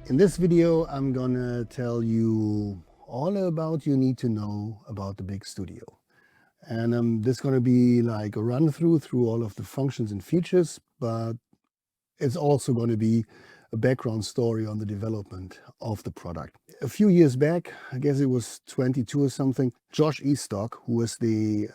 In this video, I'm gonna tell you all about you need to know about the BiG Studio. And this is gonna be like a run through all of the functions and features, but it's also gonna be a background story on the development of the product. A few years back, I guess it was 22 or something, Josh Eastock, who was the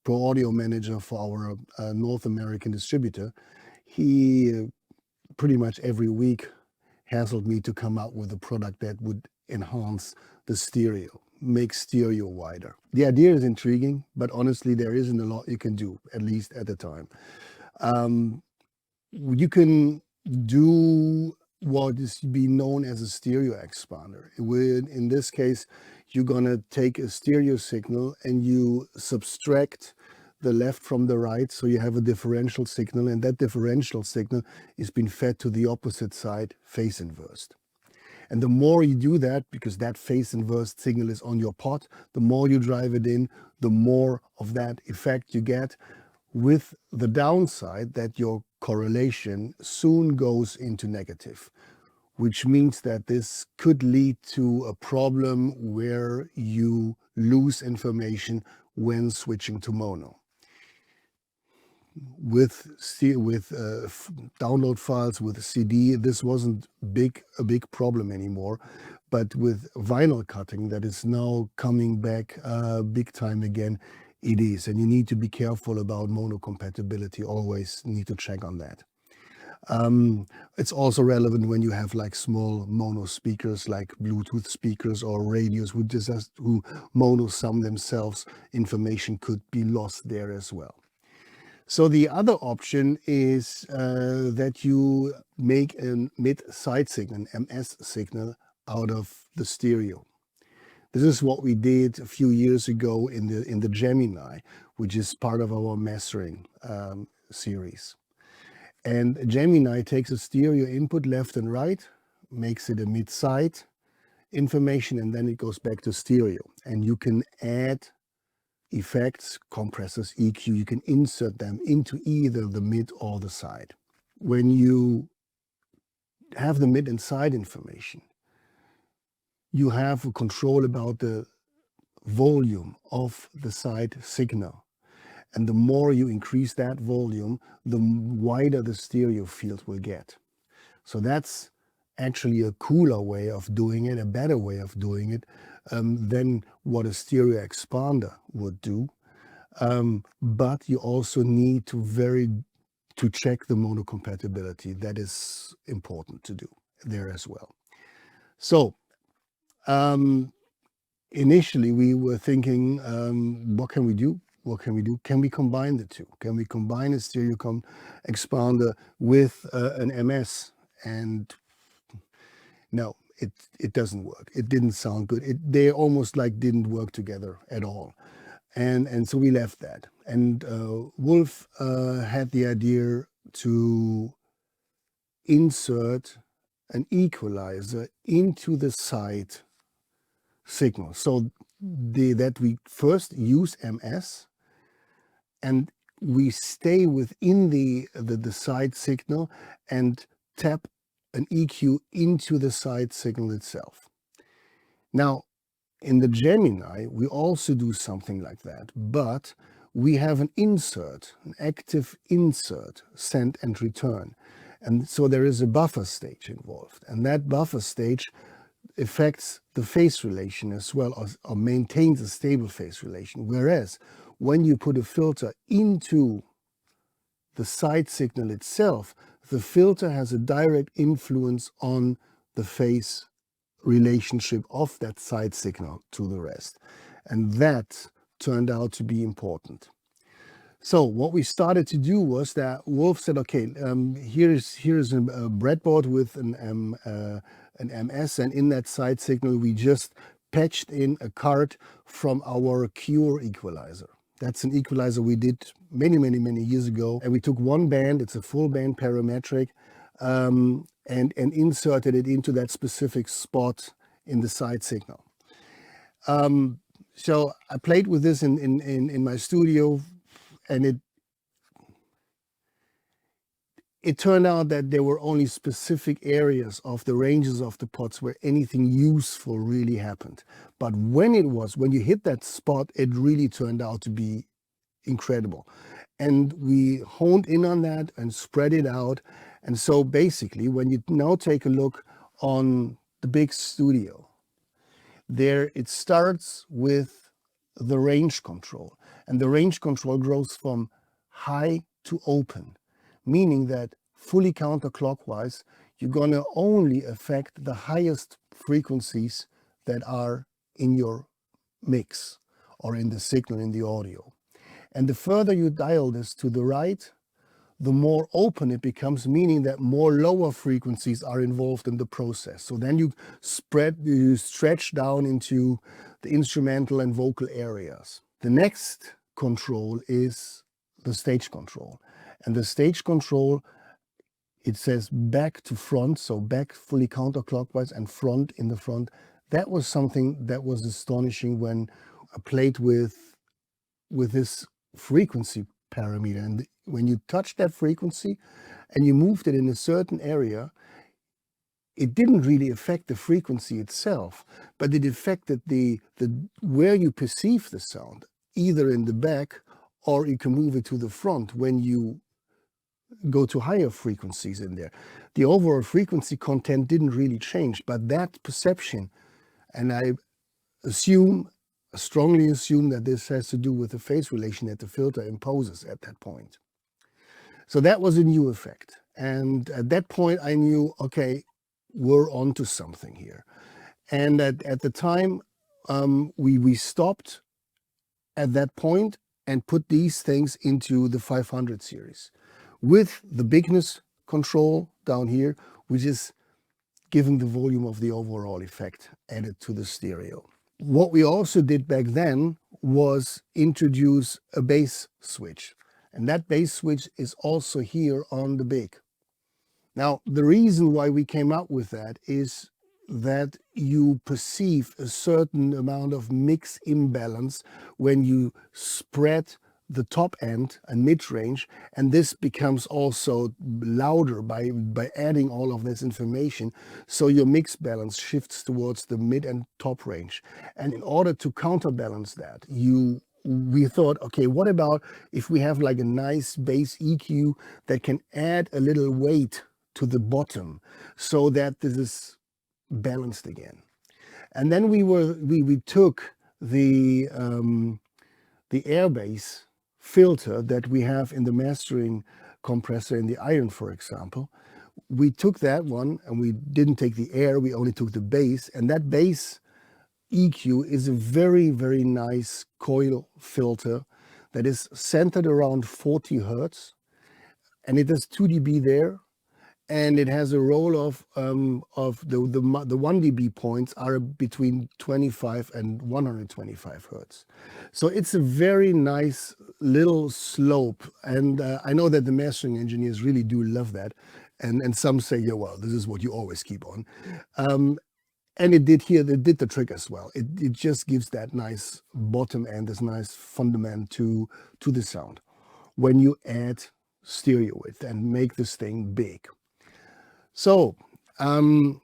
pro audio manager for our North American distributor, he pretty much every week hassled me to come out with a product that would enhance the stereo, make stereo wider. The idea is intriguing, but honestly, there isn't a lot you can do, at least at the time. You can do what is being known as a stereo expander. In this case, you're gonna take a stereo signal and you subtract the left from the right, so you have a differential signal, and that differential signal is being fed to the opposite side, phase inversed. And the more you do that, because that phase inversed signal is on your pot, the more you drive it in, the more of that effect you get, with the downside that your correlation soon goes into negative, which means that this could lead to a problem where you lose information when switching to mono. With download files, with CD, this wasn't a big problem anymore. But with vinyl cutting, that is now coming back big time again, it is. And you need to be careful about mono compatibility, always need to check on that. It's also relevant when you have like small mono speakers, like Bluetooth speakers or radios who mono sum themselves. Information could be lost there as well. So the other option is that you make a mid-side signal, an MS signal, out of the stereo. This is what we did a few years ago in the Gemini, which is part of our mastering series. And Gemini takes a stereo input left and right, makes it a mid-side information, and then it goes back to stereo. And you can add effects, compressors, EQ, you can insert them into either the mid or the side. When you have the mid and side information, you have control about the volume of the side signal. And the more you increase that volume, the wider the stereo field will get. So that's actually a cooler way of doing it, a better way of doing it than what a stereo expander would do. But you also need to check the mono compatibility. That is important to do there as well. So initially we were thinking, what can we do? What can we do? Can we combine the two? Can we combine a stereo expander with an MS? And no, it doesn't work. It didn't sound good. They almost like didn't work together at all. And so we left that. And Wolf had the idea to insert an equalizer into the side signal. So that we first use MS and we stay within the side signal and tap an EQ into the side signal itself. Now, in the Gemini, we also do something like that, but we have an insert, an active insert, send and return. And so there is a buffer stage involved, and that buffer stage affects the phase relation as well, or maintains a stable phase relation. Whereas when you put a filter into the side signal itself, the filter has a direct influence on the phase relationship of that side signal to the rest. And that turned out to be important. So what we started to do was that Wolf said, okay, here's a breadboard with an MS, and in that side signal we just patched in a card from our Cure equalizer. That's an equalizer we did many years ago, and we took one band, it's a full band parametric, and inserted it into that specific spot in the side signal. So I played with this in my studio, and it turned out that there were only specific areas of the ranges of the pots where anything useful really happened. But when you hit that spot, it really turned out to be incredible. And we honed in on that and spread it out. And so basically, when you now take a look on the BiG Studio, there it starts with the range control. And the range control goes from high to open, meaning that fully counterclockwise, you're going to only affect the highest frequencies that are in your mix or in the signal in the audio. And the further you dial this to the right, the more open it becomes, meaning that more lower frequencies are involved in the process. So then you stretch down into the instrumental and vocal areas. The next control is the stage control. And the stage control, it says back to front, so back fully counterclockwise and front in the front. That was something that was astonishing when I played with this frequency parameter. And when you touch that frequency and you moved it in a certain area, it didn't really affect the frequency itself, but it affected the where you perceive the sound, either in the back or you can move it to the front when you go to higher frequencies in there. The overall frequency content didn't really change, but that perception, and I strongly assume that this has to do with the phase relation that the filter imposes at that point. So that was a new effect. And at that point I knew, okay, we're onto something here. And at the time, we stopped at that point and put these things into the 500 series with the bigness control down here, which is giving the volume of the overall effect added to the stereo. What we also did back then was introduce a bass switch. And that bass switch is also here on the BiG. Now, the reason why we came up with that is that you perceive a certain amount of mix imbalance when you spread the top end and mid-range, and this becomes also louder by adding all of this information. So your mix balance shifts towards the mid and top range. And in order to counterbalance that, we thought, okay, what about if we have like a nice bass EQ that can add a little weight to the bottom so that this is balanced again. And then we took the airbase filter that we have in the mastering compressor in the Iron, for example. We took that one and we didn't take the air, we only took the bass, and that bass EQ is a very, very nice coil filter that is centered around 40 Hertz, and it has 2 dB there, and it has a roll of the 1 dB points are between 25 and 125 Hertz. So it's a very nice little slope, and I know that the mastering engineers really do love that, and some say, yeah, well, this is what you always keep on. And it did the trick as well. It just gives that nice bottom end, this nice fundament to the sound when you add stereo width and make this thing big. So the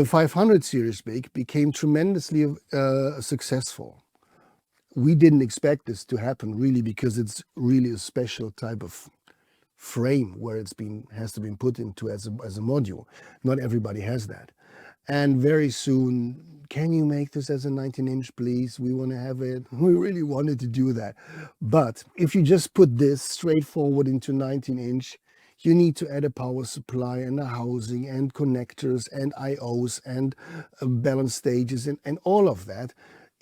500 series BiG became tremendously successful. We didn't expect this to happen really, because it's really a special type of frame where has to be put into as a module. Not everybody has that. And very soon, can you make this as a 19-inch, please? We want to have it. We really wanted to do that. But if you just put this straightforward into 19-inch, you need to add a power supply and a housing and connectors and IOs and balance stages and all of that.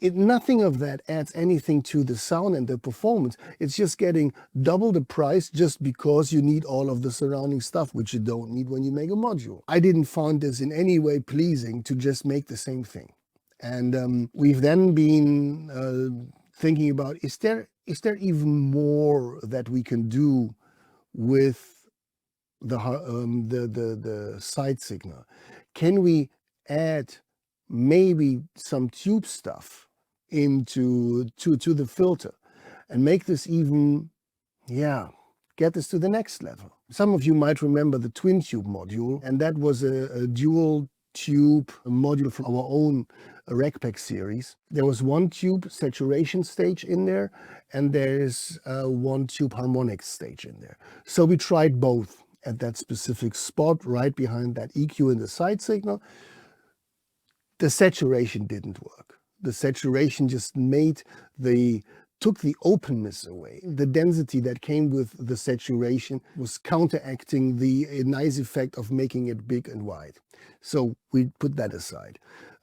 Nothing of that adds anything to the sound and the performance. It's just getting double the price just because you need all of the surrounding stuff, which you don't need when you make a module. I didn't find this in any way pleasing to just make the same thing. And we've then been thinking about, is there even more that we can do with the side signal? Can we add maybe some tube stuff into the filter and make this even, get get this to the next level. Some of you might remember the twin tube module, and that was a dual tube module from our own RegPack series. There was one tube saturation stage in there, and there's one tube harmonics stage in there. So we tried both at that specific spot right behind that EQ in the side signal. The saturation didn't work. The saturation just took the openness away. The density that came with the saturation was counteracting the nice effect of making it big and wide. So we put that aside.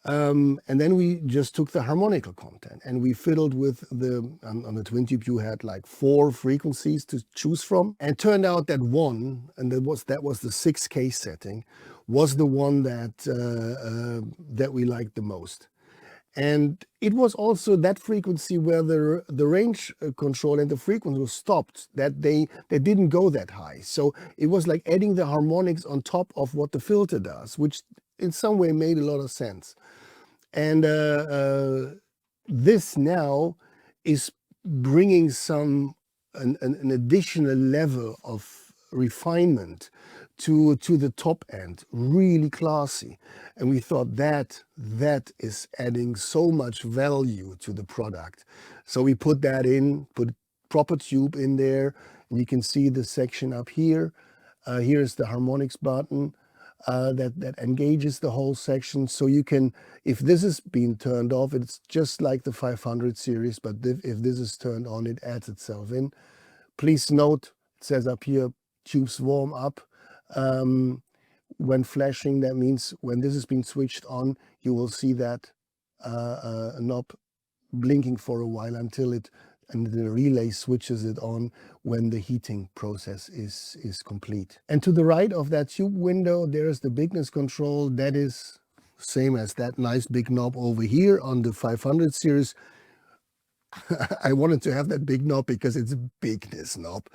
And then we just took the harmonical content and we fiddled with on the twin tube you had like 4 frequencies to choose from. And it turned out that one, and that was the 6K setting, was the one that we liked the most. And it was also that frequency where the range control and the frequency was stopped, that they didn't go that high. So it was like adding the harmonics on top of what the filter does, which in some way made a lot of sense. And this now is bringing an additional level of refinement to the top end, really classy. And we thought that is adding so much value to the product. So we put that in, put proper tube in there, and you can see the section up here. Here's the harmonics button that engages the whole section. So you can, if this is being turned off, it's just like the 500 series, but if this is turned on, it adds itself in. Please note, it says up here, tubes warm up. When flashing, that means when this is being switched on, you will see that knob blinking for a while until the relay switches it on when the heating process is complete. And to the right of that tube window, there is the bigness control. That is same as that nice big knob over here on the 500 series. I wanted to have that big knob because it's a bigness knob.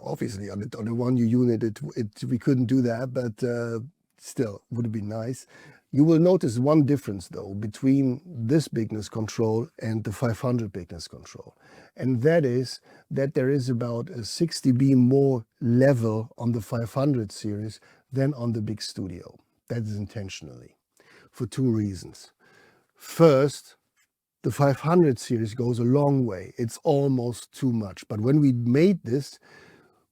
Obviously, on the One U unit, we couldn't do that, but still, would have been nice. You will notice one difference, though, between this bigness control and the 500 bigness control. And that is that there is about a 60 dB more level on the 500 series than on the BiG Studio. That is intentionally, for 2 reasons. First, the 500 series goes a long way. It's almost too much. But when we made this,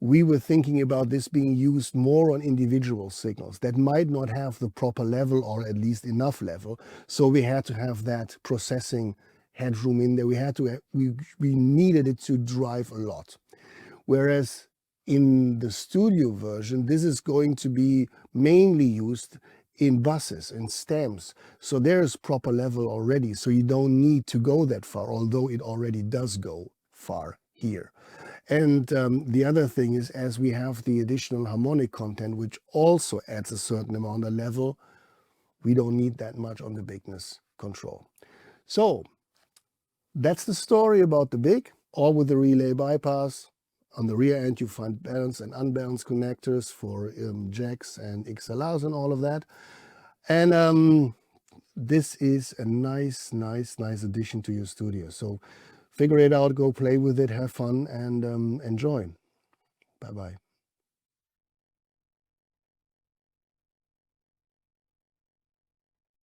we were thinking about this being used more on individual signals that might not have the proper level or at least enough level. So we had to have that processing headroom in there. We needed it to drive a lot. Whereas in the studio version, this is going to be mainly used in buses and stems. So there is proper level already. So you don't need to go that far, although it already does go far here. And the other thing is, as we have the additional harmonic content, which also adds a certain amount of level, we don't need that much on the bigness control. So that's the story about the BiG, all with the relay bypass. On the rear end, you find balanced and unbalanced connectors for jacks and XLRs and all of that. And this is a nice addition to your studio. So figure it out, go play with it, have fun, and enjoy. Bye-bye.